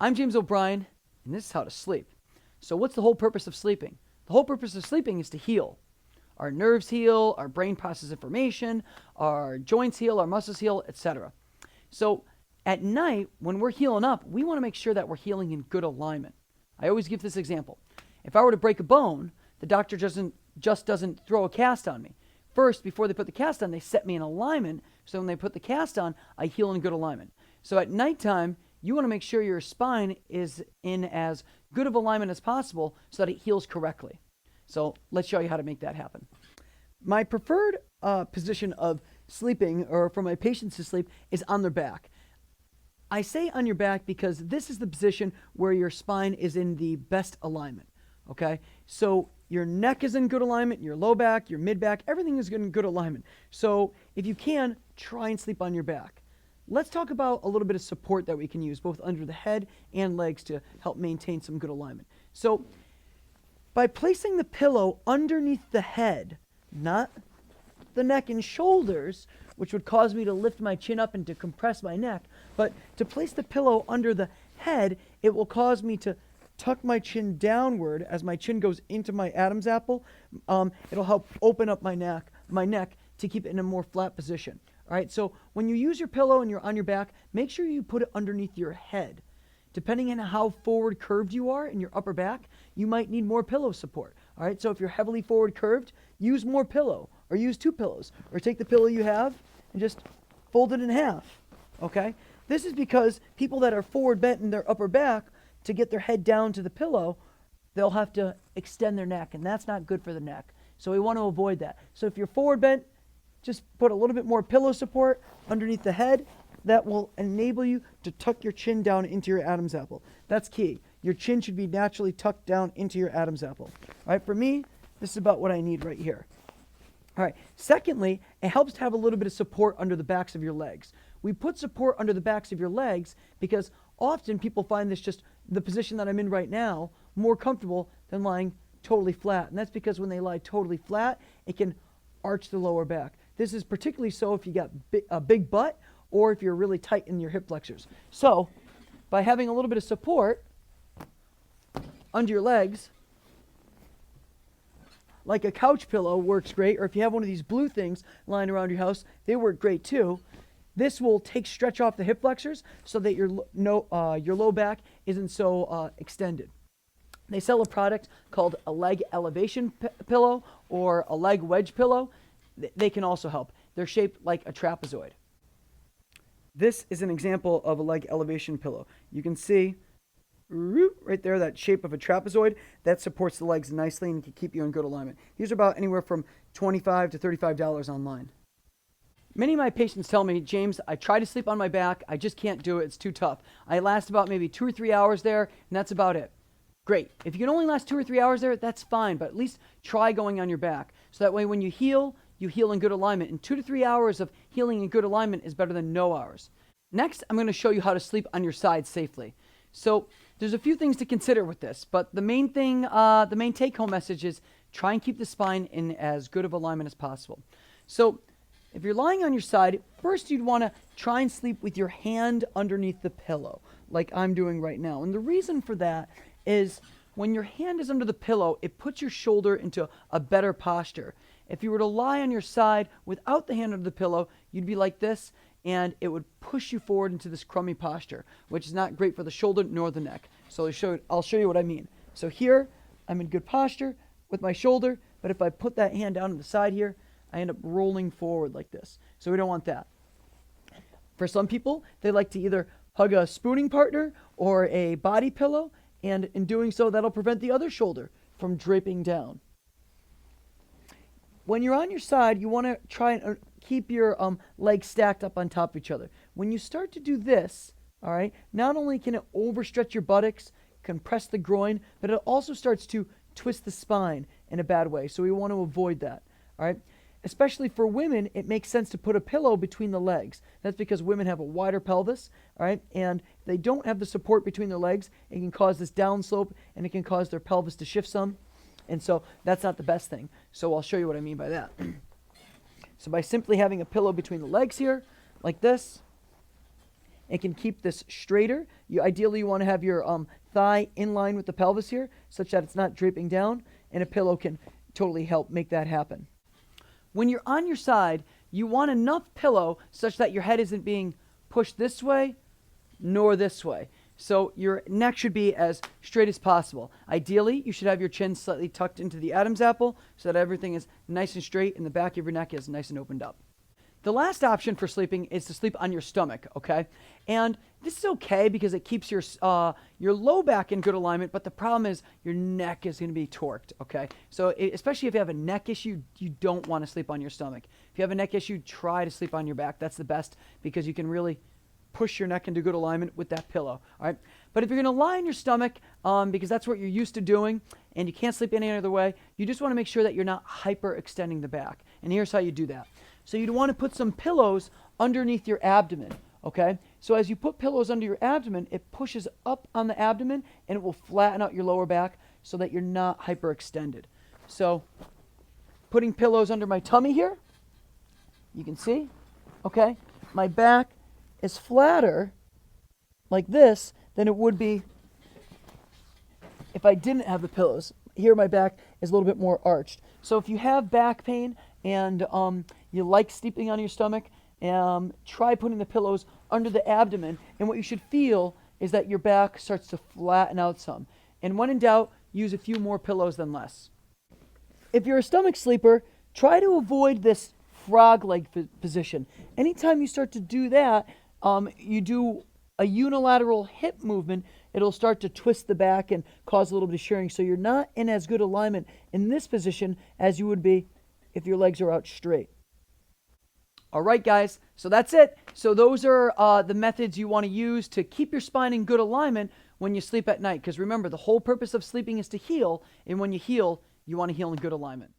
I'm James O'Brien, and this is how to sleep. So what's the whole purpose of sleeping? The whole purpose of sleeping is to heal. Our nerves heal, our brain processes information, our joints heal, our muscles heal, etc. So at night, when we're healing up, we want to make sure that we're healing in good alignment. I always give this example. If I were to break a bone, the doctor just doesn't throw a cast on me. First, before they put the cast on, they set me in alignment, so when they put the cast on, I heal in good alignment. So at nighttime, you want to make sure your spine is in as good of alignment as possible so that it heals correctly. So let's show you how to make that happen. My preferred position of sleeping, or for my patients to sleep, is on their back. I say on your back because this is the position where your spine is in the best alignment, okay? So your neck is in good alignment, your low back, your mid back, everything is in good alignment. So if you can, try and sleep on your back. Let's talk about a little bit of support that we can use both under the head and legs to help maintain some good alignment. So by placing the pillow underneath the head, not the neck and shoulders, which would cause me to lift my chin up and to compress my neck, but to place the pillow under the head, it will cause me to tuck my chin downward as my chin goes into my Adam's apple. It'll help open up my neck to keep it in a more flat position. All right, so when you use your pillow and you're on your back, make sure you put it underneath your head. Depending on how forward curved you are in your upper back, you might need more pillow support. All right, so if you're heavily forward curved, use more pillow, or use two pillows, or take the pillow you have and just fold it in half. Okay, this is because people that are forward bent in their upper back, to get their head down to the pillow, they'll have to extend their neck, and that's not good for the neck. So we want to avoid that. So if you're forward bent, just put a little bit more pillow support underneath the head. That will enable you to tuck your chin down into your Adam's apple. That's key. Your chin should be naturally tucked down into your Adam's apple. All right, for me, this is about what I need right here. All right, secondly, it helps to have a little bit of support under the backs of your legs. We put support under the backs of your legs because often people find this, just the position that I'm in right now, more comfortable than lying totally flat. And that's because when they lie totally flat, it can arch the lower back. This is particularly so if you got a big butt or if you're really tight in your hip flexors. So by having a little bit of support under your legs, like a couch pillow works great, or if you have one of these blue things lying around your house, they work great too. This will stretch off the hip flexors so that your low back isn't so extended. They sell a product called a leg elevation pillow or a leg wedge pillow. They can also help. They're shaped like a trapezoid. This is an example of a leg elevation pillow. You can see right there that shape of a trapezoid that supports the legs nicely and can keep you in good alignment. These are about anywhere from $25 to $35 online. Many of my patients tell me, James, I try to sleep on my back. I just can't do it. It's too tough. I last about maybe 2 or 3 hours there, and that's about it. Great. If you can only last 2 or 3 hours there, that's fine, but at least try going on your back. So that way when you heal in good alignment. And 2 to 3 hours of healing in good alignment is better than no hours. Next, I'm going to show you how to sleep on your side safely. So there's a few things to consider with this, but the main take-home message is try and keep the spine in as good of alignment as possible. So if you're lying on your side, first you'd want to try and sleep with your hand underneath the pillow, like I'm doing right now. And the reason for that is when your hand is under the pillow, it puts your shoulder into a better posture. If you were to lie on your side without the hand under the pillow, you'd be like this, and it would push you forward into this crummy posture, which is not great for the shoulder nor the neck. So I'll show you what I mean. So here, I'm in good posture with my shoulder, but if I put that hand down on the side here, I end up rolling forward like this. So we don't want that. For some people, they like to either hug a spooning partner or a body pillow, and in doing so, that'll prevent the other shoulder from draping down. When you're on your side, you want to try and keep your legs stacked up on top of each other. When you start to do this, all right, not only can it overstretch your buttocks, compress the groin, but it also starts to twist the spine in a bad way. So we want to avoid that, all right? Especially for women, it makes sense to put a pillow between the legs. That's because women have a wider pelvis, all right? And if they don't have the support between their legs, it can cause this downslope, and it can cause their pelvis to shift some. And so that's not the best thing. So I'll show you what I mean by that. So by simply having a pillow between the legs here, like this, and can keep this straighter. Ideally, you want to have your thigh in line with the pelvis here, such that it's not draping down, and a pillow can totally help make that happen. When you're on your side, you want enough pillow such that your head isn't being pushed this way nor this way. So your neck should be as straight as possible. Ideally, you should have your chin slightly tucked into the Adam's apple so that everything is nice and straight and the back of your neck is nice and opened up. The last option for sleeping is to sleep on your stomach, okay? And this is okay because it keeps your low back in good alignment, but the problem is your neck is going to be torqued, okay? So especially if you have a neck issue, you don't want to sleep on your stomach. If you have a neck issue, try to sleep on your back. That's the best because you can really push your neck into good alignment with that pillow, all right? But if you're going to lie on your stomach, because that's what you're used to doing, and you can't sleep any other way, you just want to make sure that you're not hyperextending the back. And here's how you do that. So you'd want to put some pillows underneath your abdomen, okay? So as you put pillows under your abdomen, it pushes up on the abdomen, and it will flatten out your lower back so that you're not hyperextended. So putting pillows under my tummy here, you can see, okay? My back is flatter like this than it would be if I didn't have the pillows. Here my back is a little bit more arched. So if you have back pain and you like sleeping on your stomach, try putting the pillows under the abdomen, and what you should feel is that your back starts to flatten out some. And when in doubt, use a few more pillows than less. If you're a stomach sleeper, try to avoid this frog leg position. Anytime you start to do that, you do a unilateral hip movement, it'll start to twist the back and cause a little bit of shearing. So you're not in as good alignment in this position as you would be if your legs are out straight. All right, guys, so that's it. So those are the methods you want to use to keep your spine in good alignment when you sleep at night. Because remember, the whole purpose of sleeping is to heal, and when you heal, you want to heal in good alignment.